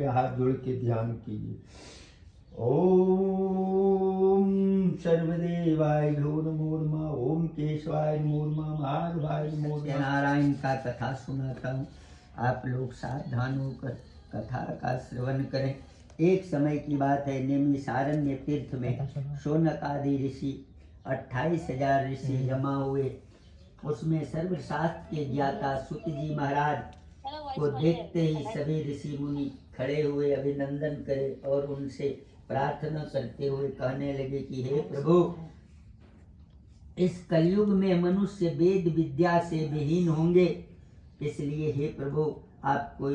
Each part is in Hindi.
में हाथ जोड़ के ध्यान कीजिए। ओम सर्वदेवाय नमो नमः, ओम केशवाय नमो नमः, महादेवाय नमो नमः। नारायण का कथा सुनाता हूँ, आप लोग सावधान होकर कथा का श्रवण करें। एक समय की बात है, नैमिषारण्य तीर्थ में शौनक आदि ऋषि 28,000 ऋषि जमा हुए। उसमें सर्वशास्त्र के ज्ञाता सुत जी महाराज को देखते ही सभी ऋषि मुनि खड़े हुए अभिनंदन करे और उनसे प्रार्थना करते हुए कहने लगे कि हे प्रभु, इस कलयुग में मनुष्य वेद विद्या से विहीन होंगे, इसलिए हे प्रभु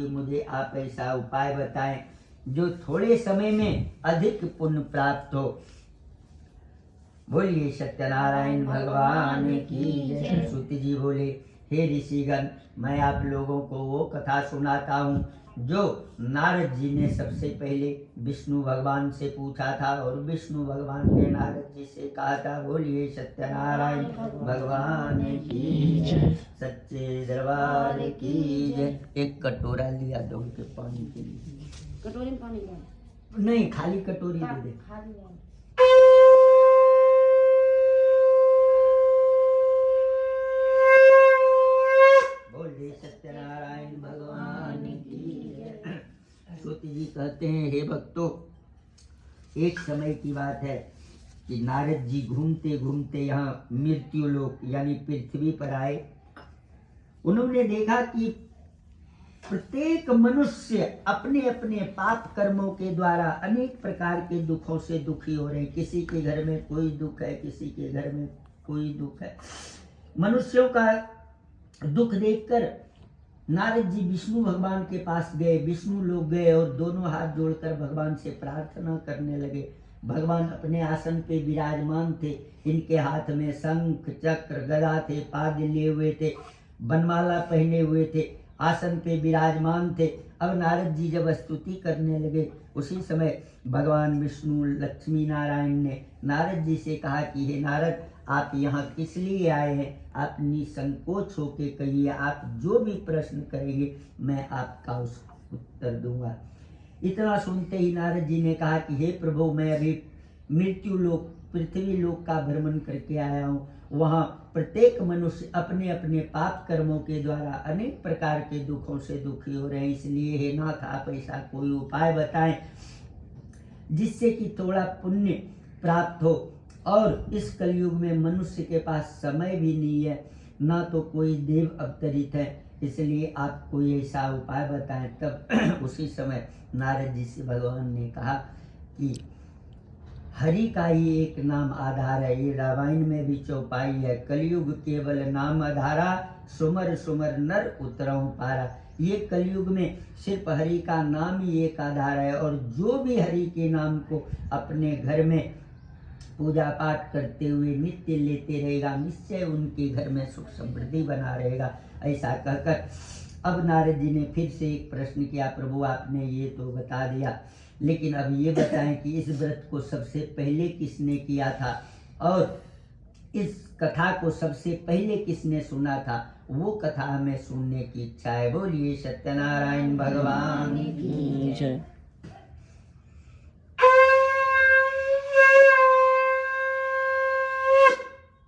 मुझे आप ऐसा उपाय बताएं जो थोड़े समय में अधिक पुण्य प्राप्त हो। बोलिए सत्यनारायण भगवान की जय। सुत जी बोले, हे ऋषिगण, मैं आप लोगों को वो कथा सुनाता हूँ जो नारद जी ने सबसे पहले विष्णु भगवान से पूछा था और विष्णु भगवान ने नारद जी से कहा था। बोलिए सत्यनारायण भगवान की जय, सच्चे दरबार की जय। एक कटोरा लिया दो उनके पानी के लिए। कटोरी में पानी लिया? नहीं, खाली कटोरी दे दे। बोलिए सत्यनारायण भगवान की जय। सुत जी कहते हैं, हे भक्तों, एक समय की बात है कि नारद जी घूमते घूमते यहाँ मृत्यु लोक यानी पृथ्वी पर आए। उन्होंने देखा कि प्रत्येक मनुष्य अपने अपने पाप कर्मों के द्वारा अनेक प्रकार के दुखों से दुखी हो रहे हैं। किसी के घर में कोई दुख है, किसी के घर में कोई दुख है। मनुष्यों का दुख देखकर नारद जी विष्णु भगवान के पास गए। विष्णु लोग गए और दोनों हाथ जोड़कर भगवान से प्रार्थना करने लगे। भगवान अपने आसन पे विराजमान थे। इनके हाथ में शंख चक्र गदा थे, पाद लिए हुए थे, बनमाला पहने हुए थे, आसन पे विराजमान थे। अब नारद जी जब स्तुति करने लगे, उसी समय भगवान विष्णु लक्ष्मी नारायण ने नारद जी से कहा कि हे नारद, आप यहाँ किस लिए आए हैं? आप निसंकोच होके कहिए, आप जो भी प्रश्न करेंगे मैं आपका उसका उत्तर दूंगा। इतना सुनते ही नारद जी ने कहा कि हे प्रभु, मैं अभी मृत्यु लोक पृथ्वी लोक का भ्रमण करके आया हूँ। वहाँ प्रत्येक मनुष्य अपने अपने पाप कर्मों के द्वारा अनेक प्रकार के दुखों से दुखी हो रहे हैं। इसलिए हे नाथ, आप ऐसा कोई उपाय बताएं जिससे कि थोड़ा पुण्य प्राप्त हो। और इस कलयुग में मनुष्य के पास समय भी नहीं है, ना तो कोई देव अवतरित है, इसलिए आप कोई ऐसा उपाय बताएं। तब उसी समय नारद जी से भगवान ने कहा कि हरि का ही एक नाम आधार है। ये रामायण में भी चौपाई है, कलयुग केवल नाम आधारा, सुमर सुमर नर उतरऊ पारा। ये कलयुग में सिर्फ हरि का नाम ही एक आधार है, और जो भी हरि के नाम को अपने घर में पूजा पाठ करते हुए नित्य लेते रहेगा, निश्चय उनके घर में सुख समृद्धि बना रहेगा। ऐसा कहकर अब नारद जी ने फिर से एक प्रश्न किया, प्रभु आपने ये तो बता दिया, लेकिन अब ये बताएं कि इस व्रत को सबसे पहले किसने किया था और इस कथा को सबसे पहले किसने सुना था? वो कथा हमें सुनने की इच्छा है। बोलिए सत्यनारायण भगवान की जय।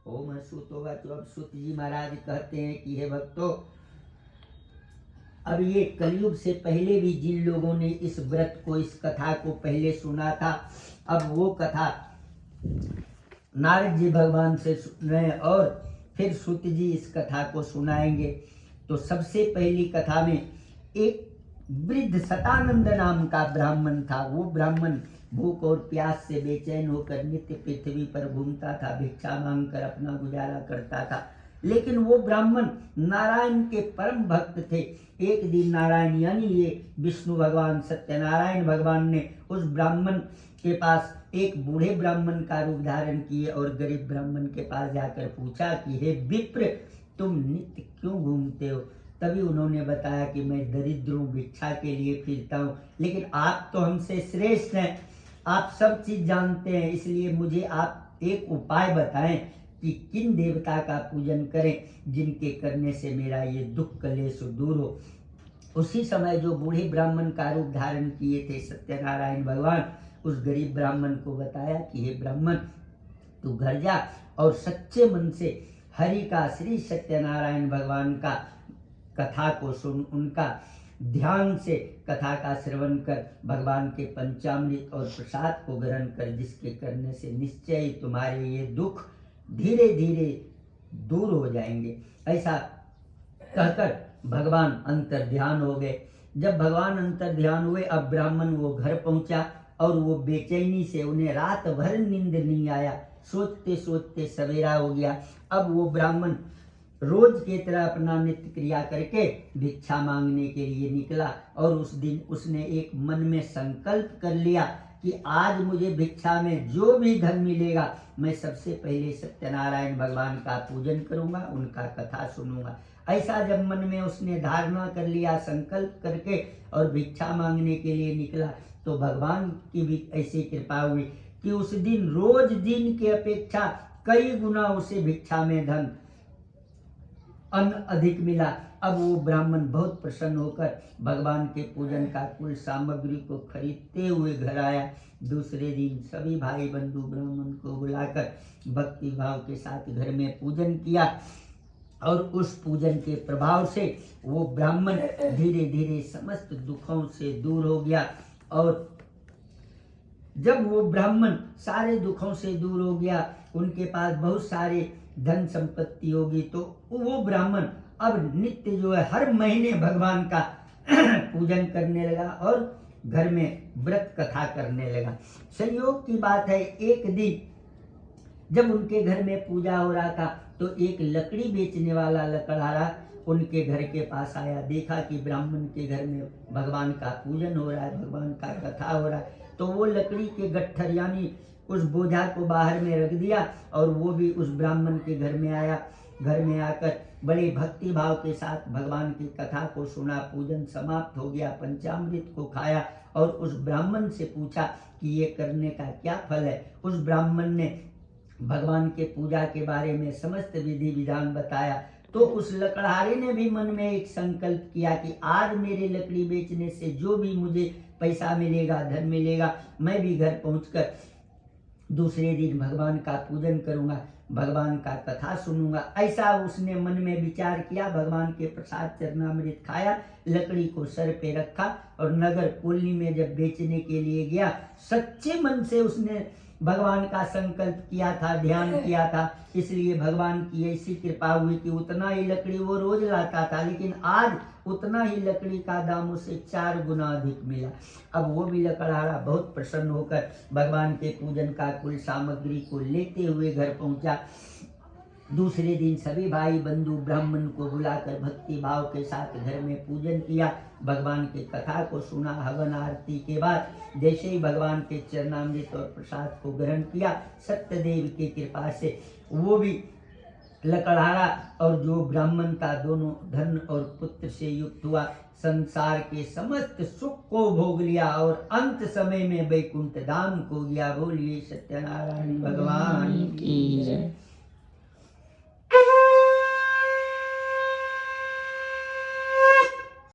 ओम सुतोवचो। अब सुत जी महाराज कहते हैं कि हे भक्तों, अब ये कलयुग से पहले भी जिन लोगों ने इस व्रत को, इस कथा को पहले सुना था, अब वो कथा नारद जी भगवान से सुन रहे हैं और फिर सुत जी इस कथा को सुनाएंगे। तो सबसे पहली कथा में एक वृद्ध सतानंद नाम का ब्राह्मण था। वो ब्राह्मण भूख और प्यास से बेचैन होकर नित्य पृथ्वी पर घूमता था, भिक्षा मांगकर अपना गुजारा करता था। लेकिन वो ब्राह्मण नारायण के परम भक्त थे। एक दिन नारायण यानी ये विष्णु भगवान सत्यनारायण भगवान ने उस ब्राह्मण के पास एक बूढ़े ब्राह्मण का रूप धारण किए और गरीब ब्राह्मण के पास जाकर पूछा कि हे विप्र, तुम नित्य क्यों घूमते हो? तभी उन्होंने बताया कि मैं दरिद्र हूँ, भिक्षा के लिए फिरता हूँ, लेकिन आप तो हमसे श्रेष्ठ हैं, आप सब चीज जानते हैं, इसलिए मुझे आप एक उपाय बताएं कि किन देवता का पूजन करें जिनके करने से मेरा ये दुख कलेश दूर हो। उसी समय जो बूढ़े ब्राह्मण का रूप धारण किए थे सत्यनारायण भगवान, उस गरीब ब्राह्मण को बताया कि हे ब्राह्मण, तू घर जा और सच्चे मन से हरि का, श्री सत्यनारायण भगवान का कथा को सुन, उनका ध्यान से कथा का श्रवण कर, भगवान के पंचामृत और प्रसाद को ग्रहण कर, जिसके करने से निश्चय ही तुम्हारे ये दुख धीरे धीरे दूर हो जाएंगे। ऐसा कहकर भगवान अंतर ध्यान हो गए। जब भगवान अंतर ध्यान हुए, अब ब्राह्मण वो घर पहुंचा और वो बेचैनी से, उन्हें रात भर नींद नहीं आया, सोचते सोचते सवेरा हो गया। अब वो ब्राह्मण रोज की तरह अपना नित्य क्रिया करके भिक्षा मांगने के लिए निकला और उस दिन उसने एक मन में संकल्प कर लिया कि आज मुझे भिक्षा में जो भी धन मिलेगा, मैं सबसे पहले सत्यनारायण भगवान का पूजन करूंगा, उनका कथा सुनूंगा। ऐसा जब मन में उसने धारणा कर लिया, संकल्प करके और भिक्षा मांगने के लिए निकला, तो भगवान की भी ऐसी कृपा हुई कि उस दिन रोज दिन की अपेक्षा कई गुना उसे भिक्षा में धन अन्न अधिक मिला। अब वो ब्राह्मण बहुत प्रसन्न होकर भगवान के पूजन का कुल सामग्री को खरीदते हुए घर आया। दूसरे दिन सभी भाई बंधु ब्राह्मण को बुलाकर भक्ति भाव के साथ घर में पूजन किया और उस पूजन के प्रभाव से वो ब्राह्मण धीरे धीरे समस्त दुखों से दूर हो गया। और जब वो ब्राह्मण सारे दुखों से दूर हो गया, उनके पास बहुत सारे धन संपत्ति होगी, तो वो ब्राह्मण अब नित्य जो है हर महीने भगवान का पूजन करने लगा और घर में व्रत कथा करने लगा। संयोग की बात है, एक दिन जब उनके घर में पूजा हो रहा था, तो एक लकड़ी बेचने वाला लकड़हारा उनके घर के पास आया। देखा कि ब्राह्मण के घर में भगवान का पूजन हो रहा है, भगवान का कथा हो रहा है, तो वो लकड़ी के गट्ठर यानी उस बोझा को बाहर में रख दिया और वो भी उस ब्राह्मण के घर में आया। घर में आकर बड़े भक्ति भाव के साथ भगवान की कथा को सुना, पूजन समाप्त हो गया, पंचामृत को खाया और उस ब्राह्मण से पूछा कि ये करने का क्या फल है। उस ब्राह्मण ने भगवान के पूजा के बारे में समस्त विधि विधान बताया। तो उस लकड़हारे ने भी मन में एक संकल्प किया कि आज मेरे लकड़ी बेचने से जो भी मुझे पैसा मिलेगा, धन मिलेगा, मैं भी घर पहुंचकर दूसरे दिन भगवान का पूजन करूंगा, भगवान का कथा सुनूंगा। ऐसा उसने मन में विचार किया। भगवान के प्रसाद चरणामृत खाया, लकड़ी को सर पे रखा और नगर कोलनी में जब बेचने के लिए गया, सच्चे मन से उसने भगवान का संकल्प किया था, ध्यान किया था, इसलिए भगवान की ऐसी कृपा हुई कि उतना ही लकड़ी वो रोज लाता था, लेकिन आज उतना ही लकड़ी का दाम उसे 4 गुना अधिक मिला। अब वो भी लकड़हारा बहुत प्रसन्न होकर भगवान के पूजन का कुल सामग्री को लेते हुए घर पहुंचा। दूसरे दिन सभी भाई बंधु ब्राह्मण को बुलाकर भक्ति भाव के साथ घर में पूजन किया, भगवान के कथा को सुना। हवन आरती के बाद जैसे ही भगवान के चरणामृत और प्रसाद को ग्रहण किया, सत्यदेव की कृपा से वो भी लकड़हारा और जो ब्राह्मण का दोनों धन और पुत्र से युक्त हुआ, संसार के समस्त सुख को भोग लिया और अंत समय में वैकुंठ धाम को गया। बोलिए सत्यनारायण भगवान की जय।